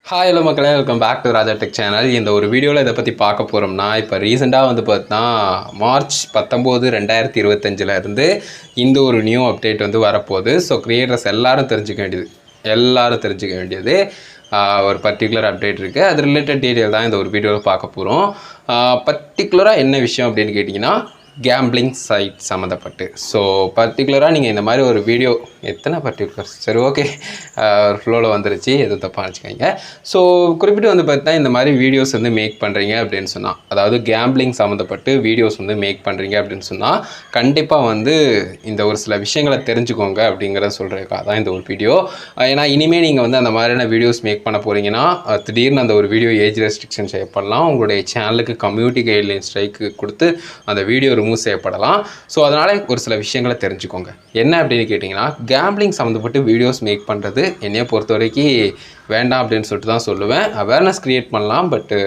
Hi hello மக்களே, welcome back to Raja tech channel. இந்த ஒரு வீடியோவில் இதை பற்றி பார்க்க போகிறோம்னா, இப்போ ரீசெண்டாக வந்து பார்த்தா மார்ச் 19 2025 இந்த ஒரு நியூ அப்டேட் வந்து வரப்போகுது. ஸோ கிரியேட்டர்ஸ் எல்லாரும் தெரிஞ்சுக்க வேண்டியது ஒரு பர்டிகுலர் அப்டேட் இருக்குது. அது ரிலேட்டட் டீட்டெயில் தான் இந்த ஒரு வீடியோவில் பார்க்க போகிறோம். பர்டிகுலராக என்ன விஷயம் அப்படின்னு கேட்டிங்கன்னா, கேம்பிளிங் சைட் சம்மந்தப்பட்டு. ஸோ பர்டிகுலராக நீங்கள் இந்த மாதிரி ஒரு வீடியோ எத்தனை பர்டிகுலர் சரி ஓகே ஃப்ளோவில் வந்துருச்சு, எதுவும் தப்பாக நினச்சிக்கோங்க. ஸோ குறிப்பிட்டு வந்து பார்த்தீங்கன்னா இந்த மாதிரி வீடியோஸ் வந்து மேக் பண்ணுறீங்க அப்படின்னு சொன்னால், அதாவது கேம்பிளிங் சம்மந்தப்பட்டு வீடியோஸ் வந்து மேக் பண்ணுறீங்க அப்படின்னு சொன்னால் கண்டிப்பாக வந்து இந்த ஒரு சில விஷயங்களை தெரிஞ்சுக்கோங்க அப்படிங்கிறத சொல்கிறதுக்காக தான் இந்த ஒரு வீடியோ. ஏன்னா இனிமேல் நீங்கள் வந்து அந்த மாதிரியான வீடியோஸ் மேக் பண்ண போகிறீங்கன்னா திடீர்னு அந்த ஒரு வீடியோ ஏஜ் ரெஸ்ட்ரிக்ஷன் செய்யப்படலாம். உங்களுடைய சேனலுக்கு கம்யூனிட்டி கைட்லைன் ஸ்ட்ரைக்கு கொடுத்து அந்த வீடியோ ரிமூவ் செய்யப்படலாம். ஸோ அதனால் ஒரு சில விஷயங்களை தெரிஞ்சுக்கோங்க. என்ன அப்படின்னு கேட்டிங்கன்னா, கேம்பிளிங் சம்மந்தப்பட்டு வீடியோஸ் மேக் பண்ணுறது என்னையை பொறுத்த வரைக்கும் வேண்டாம் அப்படின்னு சொல்லிட்டு தான் சொல்லுவேன். அவேர்னஸ் க்ரியேட் பண்ணலாம், பட்டு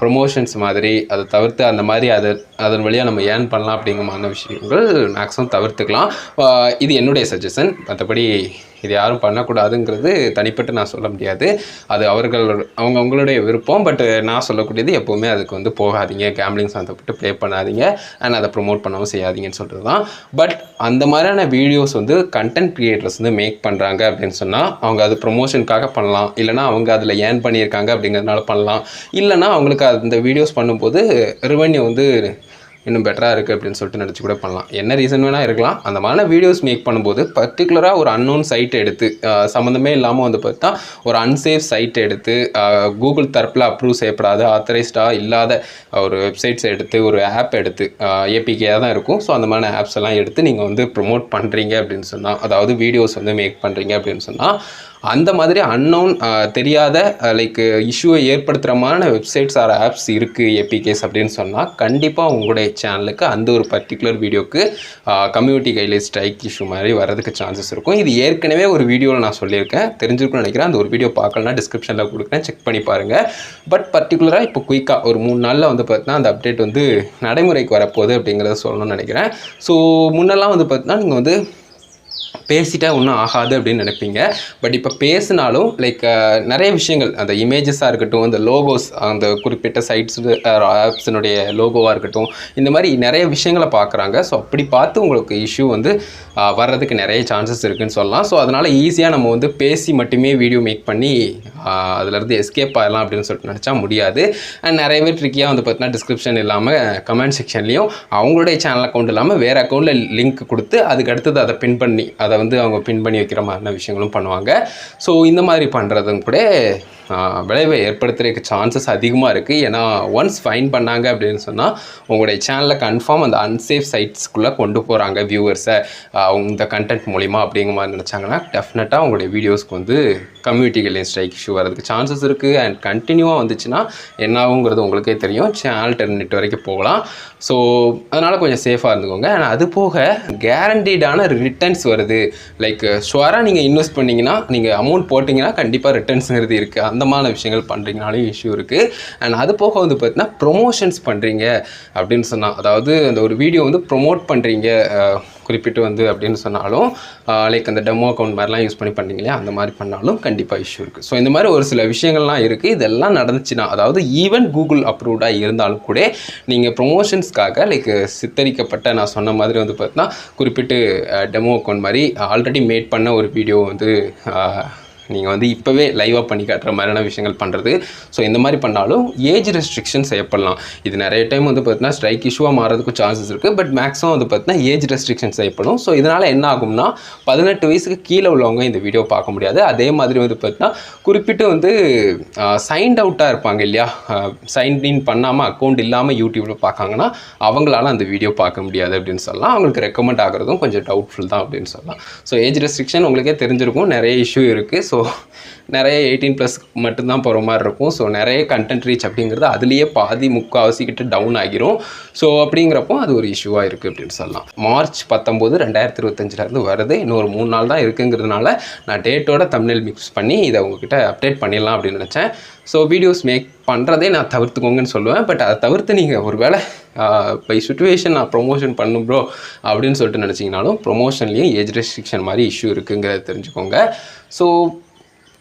ப்ரொமோஷன்ஸ் மாதிரி அதை தவிர்த்து அந்த மாதிரி அதன் வழியாக நம்ம ஏர்ன் பண்ணலாம் அப்படிங்கிற மாதிரி விஷயங்கள் மேக்ஸிமம் தவிர்த்துக்கலாம். இது என்னுடைய சஜஷன். மற்றபடி இது யாரும் பண்ணக்கூடாதுங்கிறது தனிப்பட்டு நான் சொல்ல முடியாது. அது அவங்களுடைய விருப்பம். பட் நான் சொல்லக்கூடியது எப்போவுமே அதுக்கு வந்து போகாதீங்க, கேம்பிளிங் சம்மந்தப்பட்டு ப்ளே பண்ணாதீங்க, அண்ட் அதை ப்ரொமோட் பண்ணவும் செய்யாதீங்கன்னு சொல்கிறது தான். பட் அந்த மாதிரியான வீடியோஸ் வந்து கண்டென்ட் க்ரியேட்டர்ஸ் வந்து மேக் பண்ணுறாங்க அப்படின்னு சொன்னால் அவங்க அது ப்ரொமோஷனுக்காக பண்ணலாம், இல்லைனா அவங்க அதில் ஏர்ன் பண்ணியிருக்காங்க அப்படிங்கிறதுனால பண்ணலாம், இல்லைனா அவங்களுக்கு அந்த வீடியோஸ் பண்ணும்போது ரெவன்யூ வந்து இன்னும் பெட்டராக இருக்குது அப்படின்னு சொல்லிட்டு நினச்சி கூட பண்ணலாம். என்ன ரீசன் வேணால் இருக்கலாம். அந்த மாதிரி வீடியோஸ் மேக் பண்ணும்போது பர்டிகுலராக ஒரு அன்னோன் சைட்டை எடுத்து சம்மந்தமே இல்லாமல் வந்து பார்த்தா ஒரு அன்சேஃப் சைட்டை எடுத்து கூகுள் தரப்பில் அப்ரூவ் செய்யப்படாத ஆத்தரைஸ்டாக இல்லாத ஒரு வெப்சைட்ஸை எடுத்து ஒரு ஆப் எடுத்து ஏபிகேயாக தான் இருக்கும். ஸோ அந்த மாதிரி ஆப்ஸ் எல்லாம் எடுத்து நீங்கள் வந்து ப்ரொமோட் பண்ணுறீங்க அப்படின்னு சொன்னால், அதாவது வீடியோஸ் வந்து மேக் பண்ணுறீங்க அப்படின்னு சொன்னால், அந்த மாதிரி அன்னோன் தெரியாத லைக் இஷ்யூவை ஏற்படுத்துகிற மாதிரி வெப்சைட்ஸ் ஆர் ஆப்ஸ் இருக்குது ஏபிகேஸ் அப்படின்னு சொன்னால் கண்டிப்பாக உங்களுடைய சேனலுக்கு அந்த ஒரு பர்டிகுலர் வீடியோக்கு கம்யூனிட்டி கைட்லைன் ஸ்ட்ரைக் இஷ்யூ மாதிரி வரதுக்கு சான்சஸ் இருக்கும். இது ஏற்கனவே ஒரு வீடியோவில் நான் சொல்லியிருக்கேன், தெரிஞ்சிருக்குன்னு நினைக்கிறேன். அந்த ஒரு வீடியோ பார்க்கலன்னா டிஸ்கிரிப்ஷனில் கொடுக்குறேன், செக் பண்ணி பாருங்கள். பட் பர்டிகுலராக இப்போ குயிக்காக ஒரு 3 நாளில் வந்து பார்த்தீங்கன்னா அந்த அப்டேட் வந்து நடைமுறைக்கு வரப்போகுது அப்படிங்கிறத சொல்லணும்னு நினைக்கிறேன். ஸோ முன்னெல்லாம் வந்து பார்த்தீங்கன்னா நீங்கள் வந்து பேசிட்டா ஒன்றும் ஆகாது அப்படின்னு நினைப்பீங்க. பட் இப்போ பேசினாலும் லைக் நிறைய விஷயங்கள், அந்த இமேஜஸாக இருக்கட்டும், அந்த லோகோஸ், அந்த குறிப்பிட்ட சைட்ஸ் ஆப்ஸினுடைய லோகோவாக இருக்கட்டும், இந்த மாதிரி நிறைய விஷயங்களை பார்க்குறாங்க. ஸோ அப்படி பார்த்து உங்களுக்கு இஷ்யூ வந்து வர்றதுக்கு நிறைய சான்சஸ் இருக்குதுன்னு சொல்லலாம். ஸோ அதனால் ஈஸியாக நம்ம வந்து பேசி மட்டுமே வீடியோ மேக் பண்ணி அதிலேருந்து எஸ்கேப் ஆகலாம் அப்படின்னு சொல்லிட்டு நினச்சா முடியாது. அண்ட் நிறைய பேர் ட்ரிக்கியாக வந்து பார்த்தீங்கன்னா டிஸ்கிரிப்ஷன் இல்லாமல் கமெண்ட் செக்ஷன்லேயும் அவங்களுடைய சேனல் அக்கௌண்ட் இல்லாமல் வேறு அக்கௌண்ட்டில் லிங்க் கொடுத்து அதுக்கு அடுத்தது அதை பின் பண்ணி அதை வந்து அவங்க பின் பண்ணி வைக்கிற மாதிரியான விஷயங்களும் பண்ணுவாங்க. ஸோ இந்த மாதிரி பண்ணுறதும் கூட விளைவை ஏற்படுத்துறதுக்கு சான்சஸ் அதிகமாக இருக்குது. ஏன்னா ஒன்ஸ் ஃபைன் பண்ணாங்க அப்படின்னு சொன்னால் உங்களுடைய சேனலில் கன்ஃபார்ம் அந்த அன்சேஃப் சைட்ஸ்குள்ளே கொண்டு போகிறாங்க வியூவர்ஸை இந்த கண்டென்ட் மூலிமா அப்படிங்கிற மாதிரி நினச்சாங்கன்னா டெஃபினட்டாக உங்களுடைய வீடியோஸ்க்கு வந்து கம்யூனிட்டி கைட்லைன் ஸ்ட்ரைக் இஷ்யூ வரதுக்கு சான்சஸ் இருக்குது. அண்ட் கண்டினியூவாக வந்துச்சுன்னா என்ன ஆகுங்கிறது உங்களுக்கே தெரியும், சேனல் டெர்மினேட் வரைக்கும் போகலாம். ஸோ அதனால் கொஞ்சம் சேஃபாக இருந்துக்கோங்க. அண்ட் அது போக கேரண்டீடான ரிட்டர்ன்ஸ் வருது. லைக் ஷுவராக நீங்கள் இன்வெஸ்ட் பண்ணிங்கன்னா, நீங்கள் அமௌண்ட் போட்டிங்கன்னா கண்டிப்பாக ரிட்டர்ன்ஸுங்கிறது இருக்குது. அந்த மாதிரி விஷயங்கள் பண்ணுறீங்கனாலும் இஷ்யூ இருக்குது. அண்ட் அது போக வந்து பார்த்தீங்கன்னா ப்ரொமோஷன்ஸ் பண்ணுறீங்க அப்படின்னு சொன்னால், அதாவது அந்த ஒரு வீடியோ வந்து ப்ரொமோட் பண்ணுறீங்க குறிப்பிட்டு வந்து அப்படின்னு சொன்னாலும் லைக் அந்த டெமோ அக்கௌண்ட் மாதிரிலாம் யூஸ் பண்ணி பண்ணுறீங்க இல்லையா, அந்த மாதிரி பண்ணாலும் கண்டிப்பாக இஷ்யூ இருக்குது. ஸோ இந்த மாதிரி ஒரு சில விஷயங்கள்லாம் இருக்குது. இதெல்லாம் நடந்துச்சுன்னா, அதாவது ஈவன் கூகுள் அப்ரூவ்டாக இருந்தாலும் கூட நீங்கள் ப்ரொமோஷன்ஸ்க்காக லைக் சித்தரிக்கப்பட்ட நான் சொன்ன மாதிரி வந்து பார்த்தீங்கன்னா குறிப்பிட்டு டெமோ அக்கௌண்ட் மாதிரி ஆல்ரெடி மேட் பண்ண ஒரு வீடியோ வந்து நீங்கள் வந்து இப்போவே லைவாக பண்ணி காட்டுற மாதிரியான விஷயங்கள் பண்ணுறது. ஸோ இந்த மாதிரி பண்ணாலும் ஏஜ் ரெஸ்ட்ரிக்ஷன் செய்யப்படலாம். இது நிறைய டைம் வந்து பார்த்தீங்கன்னா ஸ்ட்ரைக் இஷ்யூவாக மாறதுக்கு சான்சஸ் இருக்குது. பட் மேக்ஸிமம் வந்து பார்த்தீங்கன்னா ஏஜ் ரெஸ்ட்ரிக்ஷன் செய்யப்படும். ஸோ இதனால் என்ன ஆகும்னா 18 வயசுக்கு கீழே உள்ளவங்க இந்த வீடியோ பார்க்க முடியாது. அதே மாதிரி வந்து பார்த்தீங்கன்னா குறிப்பிட்டு வந்து சைன்ட் அவுட்டாக இருப்பாங்க இல்லையா, சைன் இன் பண்ணாமல் அக்கௌண்ட் இல்லாமல் யூடியூப்பில் பார்க்காங்கன்னா அவங்களால அந்த வீடியோ பார்க்க முடியாது அப்படின்னு சொல்லலாம். அவங்களுக்கு ரெக்கமெண்ட் ஆகிறதும் கொஞ்சம் டவுட்ஃபுல் தான் அப்படின்னு சொல்லலாம். ஸோ ஏஜ் ரெஸ்ட்ரிக்ஷன் உங்களுக்கே தெரிஞ்சிருக்கும், நிறைய இஷ்யூ இருக்குது. ஸோ நிறைய 18+ மட்டும்தான் போகிற மாதிரி இருக்கும். ஸோ நிறைய கண்டென்ட் ரீச் அப்படிங்கிறது அதுலேயே பாதி முக்கால்வாசிக்கிட்ட டவுன் ஆகிரும். ஸோ அப்படிங்கிறப்போ அது ஒரு இஷ்யூவாக இருக்குது அப்படின்னு சொல்லலாம். மார்ச் 19 2025 வருது. இன்னொரு 3 நாள் தான் இருக்குங்கிறதுனால நான் டேட்டோட தம்ப்நெயில் மிக்ஸ் பண்ணி இதை உங்ககிட்ட அப்டேட் பண்ணிடலாம் அப்படின்னு நினச்சேன். ஸோ வீடியோஸ் மேக் பண்ணுறதே நான் தவிர்த்துக்கோங்கன்னு சொல்லுவேன். பட் அதை தவிர்த்து நீங்கள் ஒரு வேளை பை சிச்சுவேஷன் நான் ப்ரொமோஷன் பண்ணும் ப்ரோ அப்படின்னு சொல்லிட்டு நினச்சிங்கனாலும் ப்ரொமோஷன்லேயும் ஏஜ் ரெஸ்ட்ரிக்ஷன் மாதிரி இஷ்யூ இருக்குங்கிறத தெரிஞ்சுக்கோங்க. ஸோ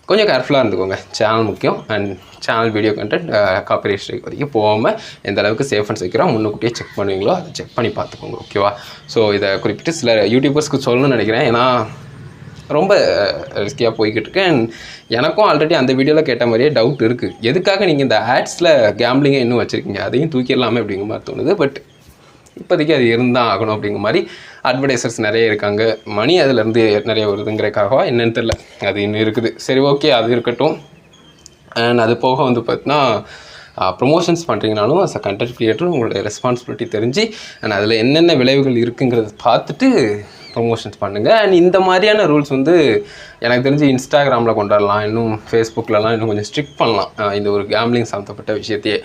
கொஞ்சம் கேர்ஃபுல்லாக இருந்துக்கோங்க. சேனல் முக்கியம். And channel video content copyright strike வரைக்கும் போகாமல் எந்த அளவுக்கு சேஃப் அண்ட் செக்யூராக முன்னுக்கூட்டியே செக் பண்ணுவீங்களோ அதை செக் பண்ணி பார்த்துக்கோங்க. ஓகேவா? ஸோ இதை குறிப்பிட்டு சில யூடியூபர்ஸ்க்கு சொல்லணும்னு நினைக்கிறேன். ஏன்னா ரொம்ப ரிஸ்கியாக போய்கிட்டு இருக்கு. அண்ட் எனக்கும் ஆல்ரெடி அந்த வீடியோவில் கேட்ட மாதிரியே டவுட் இருக்குது. எதுக்காக நீங்கள் இந்த ஆட்ஸில் கேம்பிளிங்கை இன்னும் வச்சுருக்கீங்க, அதையும் தூக்கிடலாமே அப்படிங்கிற மாதிரி தோணுது. பட் இப்போதைக்கு அது இருந்தால் ஆகணும் அப்படிங்கிற மாதிரி அட்வர்டைசர்ஸ் நிறைய இருக்காங்க. மணி அதிலேருந்து நிறைய வருதுங்கிறக்காகவா என்னன்னு தெரில, அது இன்னும் இருக்குது. சரி, ஓகே, அது இருக்கட்டும். அண்ட் அது போக வந்து பார்த்தீங்கன்னா ப்ரொமோஷன்ஸ் பண்ணுறீங்கனாலும் அஸ் அ கண்டென்ட் க்ரியேட்டர் உங்களுடைய ரெஸ்பான்சிபிலிட்டி தெரிஞ்சு அண்ட் அதில் என்னென்ன விளைவுகள் இருக்குங்கிறத பார்த்துட்டு ப்ரொமோஷன்ஸ் பண்ணுங்கள். அண்ட் இந்த மாதிரியான ரூல்ஸ் வந்து எனக்கு தெரிஞ்சு இன்ஸ்டாகிராமில் கொண்டாடலாம், இன்னும் ஃபேஸ்புக்கிலலாம் இன்னும் கொஞ்சம் ஸ்ட்ரிக்ட் பண்ணலாம் இந்த ஒரு கேம்பிளிங் சம்மந்தப்பட்ட விஷயத்தையே.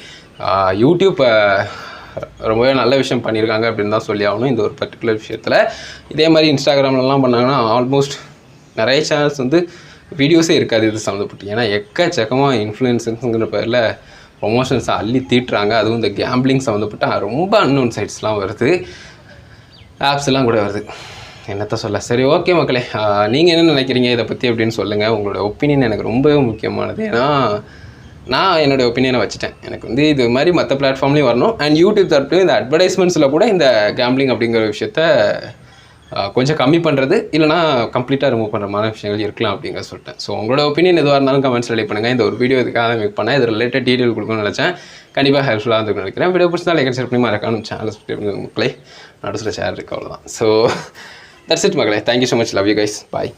யூடியூப் ரொம்பவே நல்ல விஷயம் பண்ணியிருக்காங்க அப்படின்னு தான் சொல்லி ஆகணும் இந்த ஒரு பர்டிகுலர் விஷயத்தில். இதே மாதிரி இன்ஸ்டாகிராம்லலாம் பண்ணாங்கன்னா ஆல்மோஸ்ட் நிறைய சேனல்ஸ் வந்து வீடியோஸே இருக்காது இது சம்மந்தப்பட்டு. ஏன்னா எக்கச்சக்கமாக இன்ஃப்ளூயன்ஸுங்கிற பேரில் ப்ரொமோஷன்ஸை அள்ளி தீட்டுறாங்க. அதுவும் இந்த கேம்பிளிங் சம்மந்தப்பட்ட ரொம்ப அன்னோன் சைட்ஸ்லாம் வருது, ஆப்ஸ்லாம் கூட வருது. என்னத்த சொல்ல. சரி, ஓகே மக்களே, நீங்கள் என்ன நினைக்கிறீங்க இதை பற்றி அப்படின்னு சொல்லுங்கள். உங்களோட ஒப்பீனியன் எனக்கு ரொம்பவே முக்கியமானது. ஏன்னா நான் என்னோடய ஒப்பீனியனை வச்சுட்டேன். எனக்கு வந்து இது மாதிரி மற்ற பிளாட்ஃபார்ம்லேயும் வரணும். அண்ட் யூடியூப் தரப்புலையும் இந்த அட்வர்டைஸ்மெண்ட்ஸில் கூட இந்த கேம்பிளிங் அப்படிங்கிற விஷயத்த கொஞ்சம் கம்மி பண்ணுறது, இல்லைனா கம்ப்ளீட்டாக ரிமூவ் பண்ணுற மாதிரி விஷயங்கள் இருக்கலாம் அப்படிங்கிற சொல்லிட்டேன். ஸோ உங்களோட ஒப்பீனியன் எதுவாக இருந்தாலும் கமெண்ட்ஸ் ரெடி பண்ணுங்கள். இந்த ஒரு வீடியோ இதுக்காக மேக் பண்ணேன். இது ரிலேட்டட் டீட்டெயில் கொடுக்கணும்னு நினச்சேன். கண்டிப்பாக ஹெல்ப்ஃபுல்லாக இருந்து நினைக்கிறேன். வீடியோ பிடிச்சா லைக் ஷேர் பண்ணி மறக்காம சேனல் சப்ஸ்கிரைப் பண்ணி மக்களே. நடுசில் ஷேர் இருக்கு, அவ்வளோதான். ஸோ தட்ஸ் இட் மக்களே. Thank you so much. Love you guys. Bye.